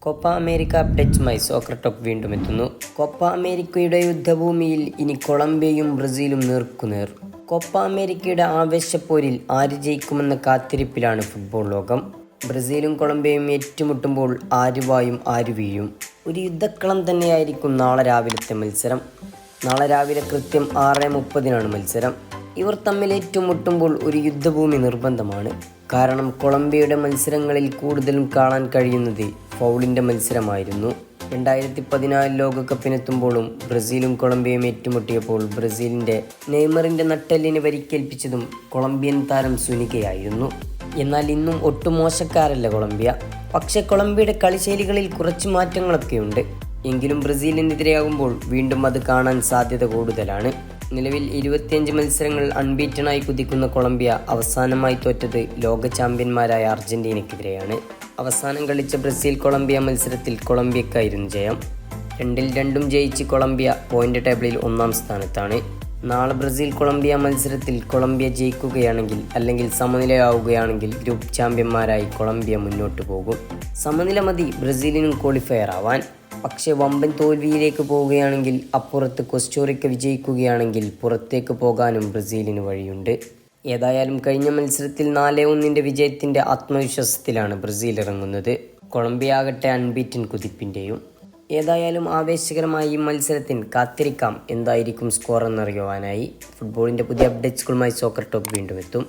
Copa America അപ്ഡേറ്റ്സുമായി soccer talk വീണ്ടും എത്തുന്നു. Copa അമേരിക്കയുടെ യുദ്ധഭൂമിയിൽ ഇനി കൊളംബിയയും ബ്രസീലും നേർക്കുനേർ. കോപ്പ അമേരിക്കയുടെ ആവേശപ്പോരിൽ ആര് ജയിക്കുമെന്ന കാത്തിരിപ്പിലാണ് ഫുട്ബോൾ ലോകം. ബ്രസീലും കൊളംബിയയും ഏറ്റുമുട്ടുമ്പോൾ ആര് വായും ആര് വീഴും. ഒരു യുദ്ധക്കളം തന്നെയായിരിക്കും നാളെ രാവിലത്തെ മത്സരം. നാളെ രാവിലെ കൃത്യം 6:30 മത്സരം. ഇവർ തമ്മിൽ ഏറ്റുമുട്ടുമ്പോൾ ഒരു യുദ്ധഭൂമി നിർബന്ധമാണ്. കാരണം കൊളംബിയയുടെ മത്സരങ്ങളിൽ കൂടുതലും കാണാൻ കഴിയുന്നത് ഫൗളിൻ്റെ മത്സരമായിരുന്നു. 2014 ലോകകപ്പിനെത്തുമ്പോഴും ബ്രസീലും കൊളംബിയയും ഏറ്റുമുട്ടിയപ്പോൾ ബ്രസീലിൻ്റെ നെയ്മറിൻ്റെ നട്ടെല്ലിന് പരിക്കേൽപ്പിച്ചതും കൊളംബിയൻ താരം സുനികയായിരുന്നു. എന്നാൽ ഇന്നും ഒട്ടും മോശക്കാരല്ല കൊളംബിയ. പക്ഷേ കൊളംബിയയുടെ കളിശൈലികളിൽ കുറച്ച് മാറ്റങ്ങളൊക്കെയുണ്ട്. എങ്കിലും ബ്രസീലിനെതിരെയാകുമ്പോൾ വീണ്ടും അത് കാണാൻ സാധ്യത കൂടുതലാണ്. നിലവിൽ 25 മത്സരങ്ങൾ അൺബീറ്റണായി കുതിക്കുന്ന കൊളംബിയ അവസാനമായി തോറ്റത് ലോക ചാമ്പ്യന്മാരായ അർജന്റീനയ്ക്കെതിരെയാണ്. അവസാനം കളിച്ച ബ്രസീൽ കൊളംബിയ മത്സരത്തിൽ കൊളംബിയക്കായിരുന്നു ജയം. 2-2 ജയിച്ച് കൊളംബിയ പോയിന്റ് ടേബിളിൽ 1-ാം സ്ഥാനത്താണ്. നാളെ ബ്രസീൽ കൊളംബിയ മത്സരത്തിൽ കൊളംബിയ ജയിക്കുകയാണെങ്കിൽ അല്ലെങ്കിൽ സമനിലയാവുകയാണെങ്കിൽ ഗ്രൂപ്പ് ചാമ്പ്യന്മാരായി കൊളംബിയ മുന്നോട്ട് പോകും. സമനില മതി ബ്രസീലിനും ക്വാളിഫയർ ആവാൻ. പക്ഷേ വമ്പൻ തോൽവിയിലേക്ക് പോവുകയാണെങ്കിൽ അപ്പുറത്ത് കോസ്റ്ററിക്ക വിജയിക്കുകയാണെങ്കിൽ പുറത്തേക്ക് പോകാനും ബ്രസീലിന് വഴിയുണ്ട്. ഏതായാലും കഴിഞ്ഞ മത്സരത്തിൽ 4-1 വിജയത്തിൻ്റെ ആത്മവിശ്വാസത്തിലാണ് ബ്രസീൽ ഇറങ്ങുന്നത്. കൊളംബിയ ആകട്ടെ അൺബീറ്റൻ കുതിപ്പിൻ്റെയും. ഏതായാലും ആവേശകരമായ ഈ മത്സരത്തിന് കാത്തിരിക്കാം എന്തായിരിക്കും സ്കോർ എന്നറിയുവാനായി. ഫുട്ബോളിൻ്റെ പുതിയ അപ്ഡേറ്റ്സുകളുമായി സോക്കർ ടോക്ക് വീണ്ടും എത്തും.